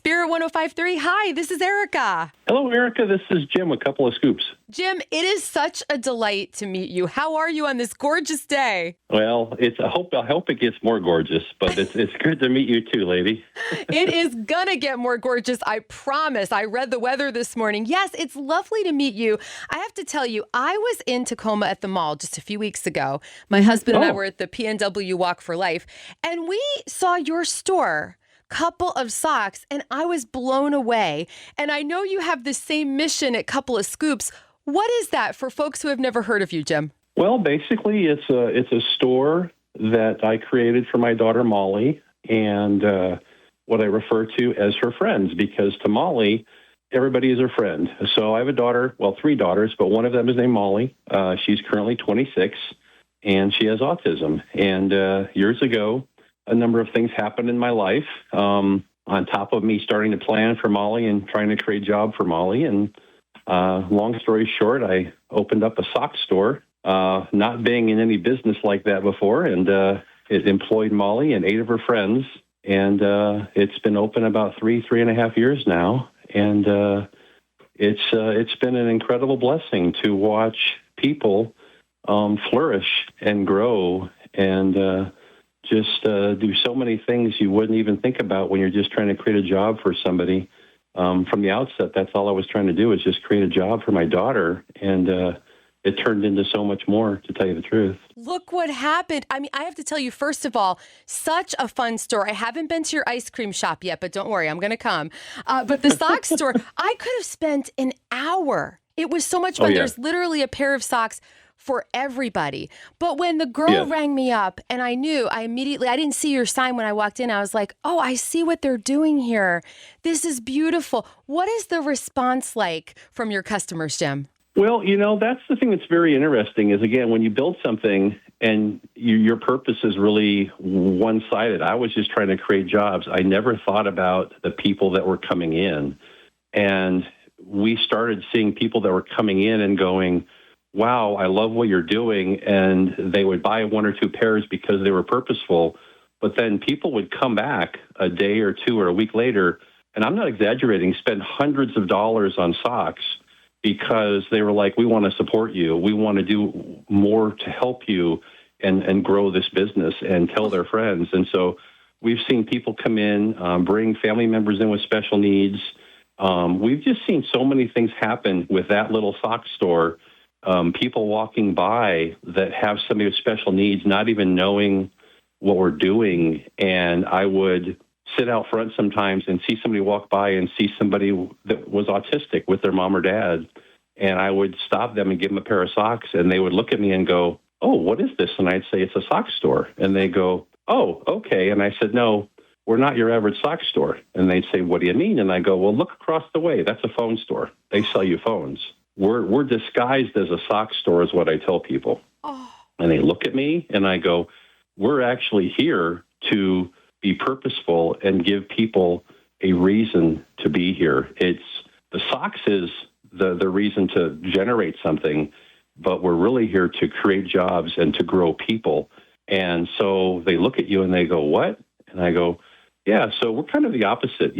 Spirit 105.3. Hi, this is Erica. Hello, Erica. This is Jim, a couple of scoops. Jim, it is such a delight to meet you. How are you on this gorgeous day? Well, I hope it gets more gorgeous, but it's good to meet you too, lady. It is gonna get more gorgeous, I promise. I read the weather this morning. Yes, it's lovely to meet you. I have to tell you, I was in Tacoma at the mall just a few weeks ago. My husband and I were at the PNW Walk for Life, and we saw your store. Couple of socks, and I was blown away. And I know you have the same mission at Couple of Scoops. What is that for folks who have never heard of you, Jim? Well, basically, it's a store that I created for my daughter Molly, and what I refer to as her friends, because to Molly, everybody is her friend. So I have a daughter, well, 3 daughters, but one of them is named Molly. She's currently 26, and she has autism. And years ago, a number of things happened in my life, on top of me starting to plan for Molly and trying to create a job for Molly. And long story short, I opened up a sock store, not being in any business like that before. And it employed Molly and 8 of her friends. And it's been open about 3.5 years now. And it's been an incredible blessing to watch people flourish and grow and just do so many things you wouldn't even think about when you're just trying to create a job for somebody. From the outset, that's all I was trying to do, is just create a job for my daughter. And it turned into so much more, to tell you the truth. Look what happened. I mean, I have to tell you, first of all, such a fun store. I haven't been to your ice cream shop yet, but don't worry, I'm going to come. But the sock store, I could have spent an hour. It was so much fun. Yeah. There's literally a pair of socks for everybody. But when the girl rang me up and I didn't see your sign when I walked in. I was like, oh, I see what they're doing here. This is beautiful. What is the response like from your customers, Jim? Well, that's the thing that's very interesting is, again, when you build something and your purpose is really one-sided. I was just trying to create jobs. I never thought about the people that were coming in. And we started seeing people that were coming in and going, wow, I love what you're doing. And they would buy 1 or 2 pairs because they were purposeful. But then people would come back a day or 2 or a week later, and I'm not exaggerating, spend hundreds of dollars on socks because they were like, we want to support you. We want to do more to help you and grow this business, and tell their friends. And so we've seen people come in, bring family members in with special needs. We've just seen so many things happen with that little sock store. People walking by that have somebody with special needs, not even knowing what we're doing. And I would sit out front sometimes and see somebody walk by and see somebody that was autistic with their mom or dad. And I would stop them and give them a pair of socks. And they would look at me and go, oh, what is this? And I'd say, it's a sock store. And they go, oh, okay. And I said, no, we're not your average sock store. And they'd say, what do you mean? And I go, well, look across the way. That's a phone store. They sell you phones. We're disguised as a sock store is what I tell people. Oh. And they look at me and I go, we're actually here to be purposeful and give people a reason to be here. It's the socks is the reason to generate something, but we're really here to create jobs and to grow people. And so they look at you and they go, what? And I go, yeah, so we're kind of the opposite.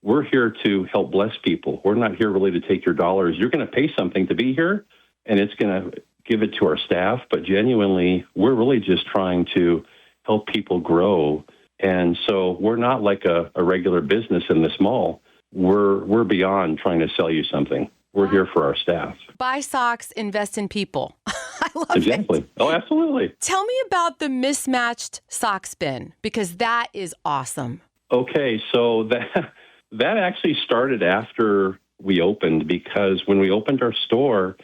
We're here to help bless people. We're not here really to take your dollars. You're going to pay something to be here, and it's going to give it to our staff. But genuinely, we're really just trying to help people grow. And so we're not like a regular business in this mall. We're beyond trying to sell you something. We're here for our staff. Buy socks, invest in people. I love Exactly. it. Oh, absolutely. Tell me about the mismatched sock spin, because that is awesome. Okay, so that actually started after we opened, because when we opened our store,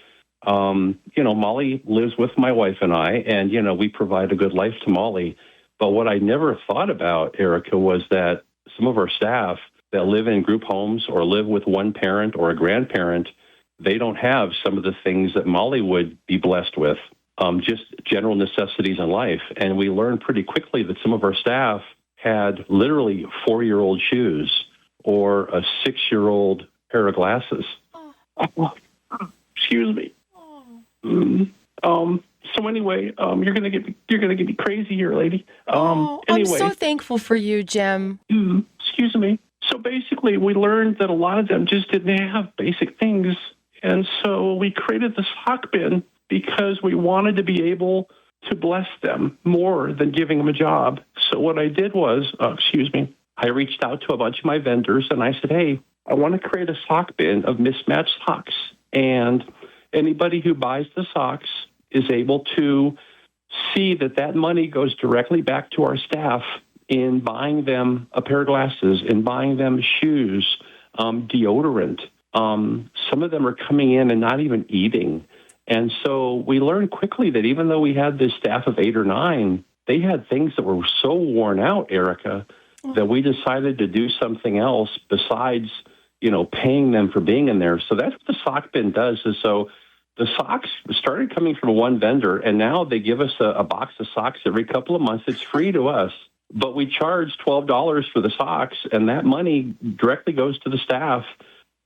Molly lives with my wife and I, and, we provide a good life to Molly. But what I never thought about, Erica, was that some of our staff that live in group homes or live with one parent or a grandparent, they don't have some of the things that Molly would be blessed with, just general necessities in life. And we learned pretty quickly that some of our staff had literally 4-year-old shoes or a 6-year-old pair of glasses. Oh. Excuse me. So anyway, you're gonna get me crazy here, lady. Anyway, I'm so thankful for you, Jim. Excuse me. So basically, we learned that a lot of them just didn't have basic things. And so we created the sock bin because we wanted to be able to bless them more than giving them a job. So what I did was, I reached out to a bunch of my vendors and I said, hey, I want to create a sock bin of mismatched socks. And anybody who buys the socks is able to see that money goes directly back to our staff in buying them a pair of glasses, in buying them shoes, deodorant. Some of them are coming in and not even eating. And so we learned quickly that even though we had this staff of 8 or 9, they had things that were so worn out, Erica, that we decided to do something else besides, paying them for being in there. So that's what the sock bin does. Is so the socks started coming from one vendor, and now they give us a box of socks every couple of months. It's free to us, but we charge $12 for the socks, and that money directly goes to the staff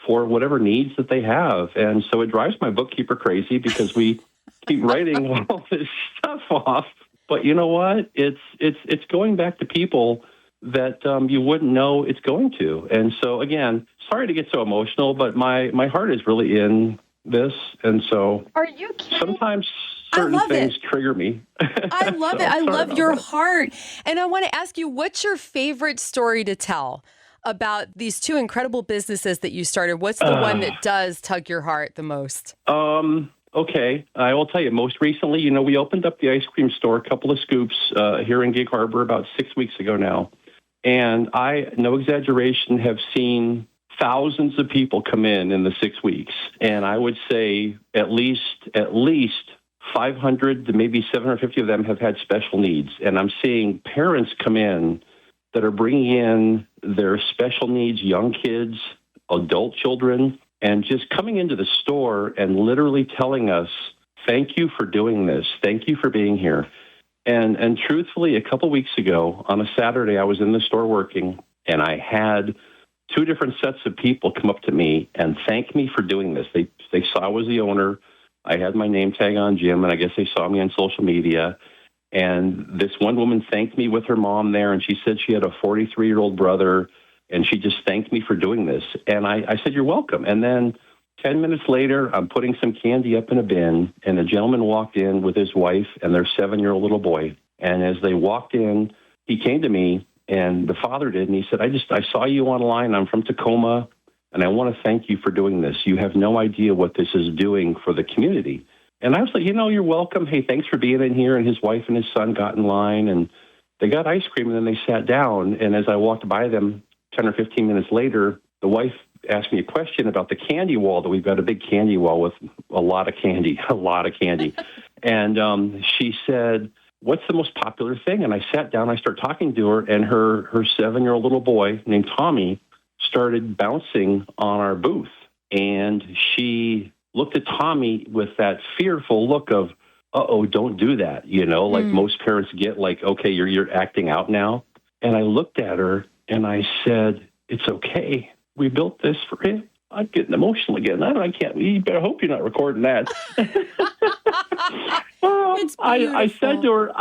for whatever needs that they have. And so it drives my bookkeeper crazy because we keep writing all this stuff off. But you know what? It's going back to people that you wouldn't know it's going to. And so, again, sorry to get so emotional, but my heart is really in this. And so are you kidding? Sometimes certain things trigger me. I love it. I love your heart. And I want to ask you, what's your favorite story to tell about these 2 incredible businesses that you started? What's the one that does tug your heart the most? Okay. I will tell you, most recently, we opened up the ice cream store, a couple of scoops here in Gig Harbor about 6 weeks ago now. And I, no exaggeration, have seen thousands of people come in the 6 weeks. And I would say at least 500 to maybe 750 of them have had special needs. And I'm seeing parents come in that are bringing in their special needs, young kids, adult children, and just coming into the store and literally telling us, thank you for doing this. Thank you for being here. And truthfully, a couple weeks ago on a Saturday, I was in the store working, and I had 2 different sets of people come up to me and thank me for doing this. They saw I was the owner. I had my name tag on Jim, and I guess they saw me on social media. And this one woman thanked me with her mom there, and she said she had a 43-year-old brother, and she just thanked me for doing this. And I said, you're welcome. And then 10 minutes later, I'm putting some candy up in a bin, and a gentleman walked in with his wife and their 7-year-old little boy. And as they walked in, he came to me, and the father did, and he said, I saw you online. I'm from Tacoma, and I want to thank you for doing this. You have no idea what this is doing for the community. And I was like, you're welcome. Hey, thanks for being in here. And his wife and his son got in line, and they got ice cream, and then they sat down. And as I walked by them 10 or 15 minutes later, the wife asked me a question about the candy wall, that we've got a big candy wall with a lot of candy. And she said, what's the most popular thing? And I sat down, I started talking to her, and her 7-year-old little boy named Tommy started bouncing on our booth. And she looked at Tommy with that fearful look of, uh-oh, don't do that, like most parents get, like, okay, you're acting out now. And I looked at her and I said, it's okay. We built this for him. I'm getting emotional again. I can't. You better hope you're not recording that. I said to her,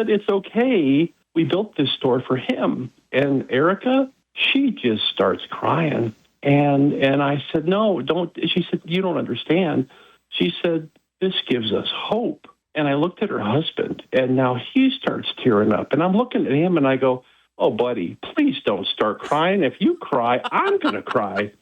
it's okay. We built this store for him. And Erica, she just starts crying. And I said, no, don't. She said, you don't understand. She said, this gives us hope. And I looked at her husband, and now he starts tearing up. And I'm looking at him, and I go, oh, buddy, please don't start crying. If you cry, I'm going to cry.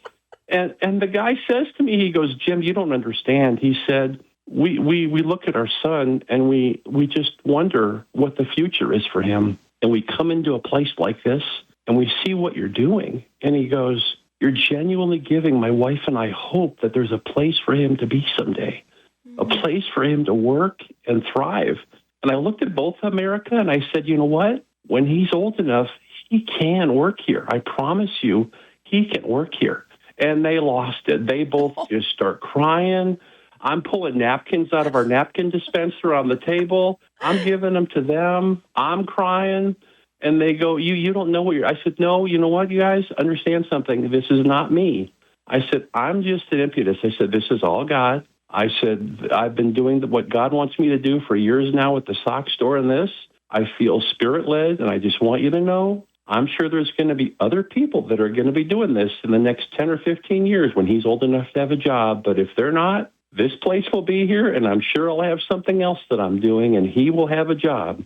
And the guy says to me, he goes, Jim, you don't understand. He said, we look at our son, and we just wonder what the future is for him. And we come into a place like this, and we see what you're doing. And he goes, you're genuinely giving my wife and I hope that there's a place for him to be someday, a place for him to work and thrive. And I looked at both America, and I said, you know what? When he's old enough, he can work here. I promise you, he can work here. And they lost it. They both just start crying. I'm pulling napkins out of our napkin dispenser on the table. I'm giving them to them. I'm crying. And they go, you don't know what you're... I said, no, you know what, you guys? Understand something. This is not me. I said, I'm just an impetus. I said, this is all God. I said, I've been doing what God wants me to do for years now with the sock store and this. I feel spirit-led, and I just want you to know I'm sure there's going to be other people that are going to be doing this in the next 10 or 15 years when he's old enough to have a job. But if they're not, this place will be here, and I'm sure I'll have something else that I'm doing, and he will have a job.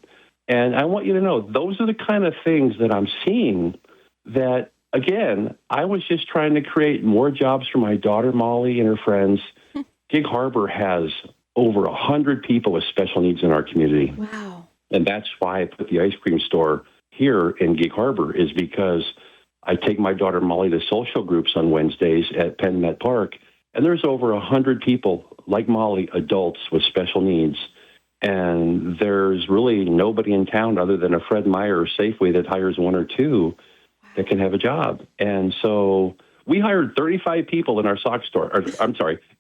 And I want you to know, those are the kind of things that I'm seeing that, again, I was just trying to create more jobs for my daughter, Molly, and her friends. Gig Harbor has over 100 people with special needs in our community. Wow. And that's why I put the ice cream store here in Gig Harbor, is because I take my daughter, Molly, to social groups on Wednesdays at Penn Met Park, and there's over 100 people like Molly, adults with special needs. And there's really nobody in town other than a Fred Meyer or Safeway that hires one or two that can have a job. And so we hired 35 people in our sock store,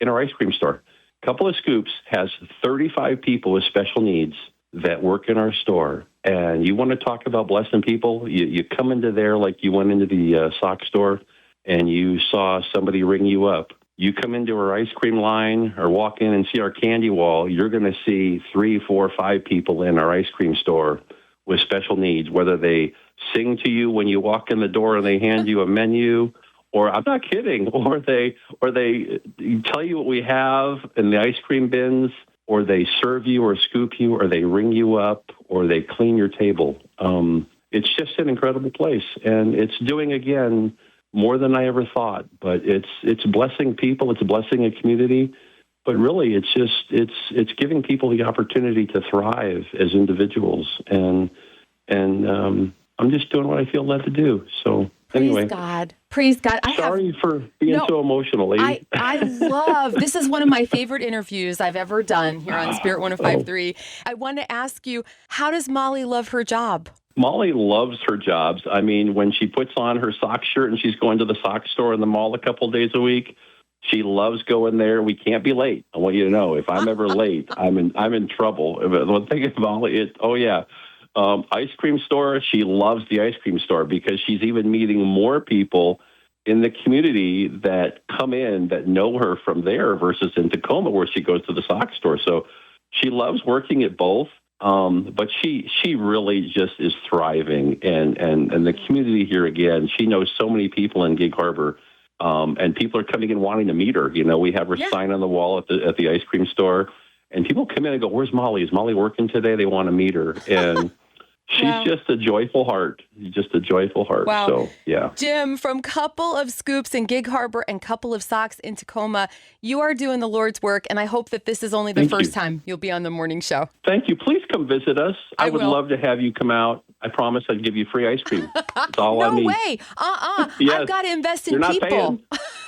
in our ice cream store. Couple of Scoops has 35 people with special needs that work in our store. And you want to talk about blessing people? You come into there like you went into the sock store and you saw somebody ring you up. You come into our ice cream line or walk in and see our candy wall, you're going to see 3, 4, 5 people in our ice cream store with special needs, whether they sing to you when you walk in the door and they hand you a menu, or I'm not kidding, or they tell you what we have in the ice cream bins, or they serve you or scoop you, or they ring you up, or they clean your table. It's just an incredible place, and it's doing, again, more than I ever thought. But it's blessing people, it's blessing a community, but really it's giving people the opportunity to thrive as individuals, and I'm just doing what I feel led to do. So anyway. Praise God. Sorry for being so emotional, lady. I love, this is one of my favorite interviews I've ever done here on Spirit 105.3. I want to ask you, how does Molly love her job? Molly loves her jobs. I mean, when she puts on her sock shirt and she's going to the sock store in the mall a couple days a week, she loves going there. We can't be late. I want you to know, if I'm ever late, I'm in trouble. One thing about Molly is, ice cream store, she loves the ice cream store because she's even meeting more people in the community that come in that know her from there versus in Tacoma where she goes to the sock store. So she loves working at both. But she really just is thriving, and the community here, again, she knows so many people in Gig Harbor, and people are coming in wanting to meet her. You know, we have her sign on the wall at the ice cream store, and people come in and go, "Where's Molly? Is Molly working today?" They want to meet her, and she's just a joyful heart. Wow. So, yeah. Jim, from Couple of Scoops in Gig Harbor and Couple of Socks in Tacoma, you are doing the Lord's work, and I hope that this is only the first time you'll be on the morning show. Thank you. Please come visit us. I would love to have you come out. I promise I'd give you free ice cream. That's all I need. No way. Yes. I've got to invest in You're not people. Paying.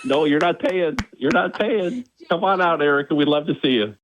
No, you're not paying. Come on out, Erica. We'd love to see you.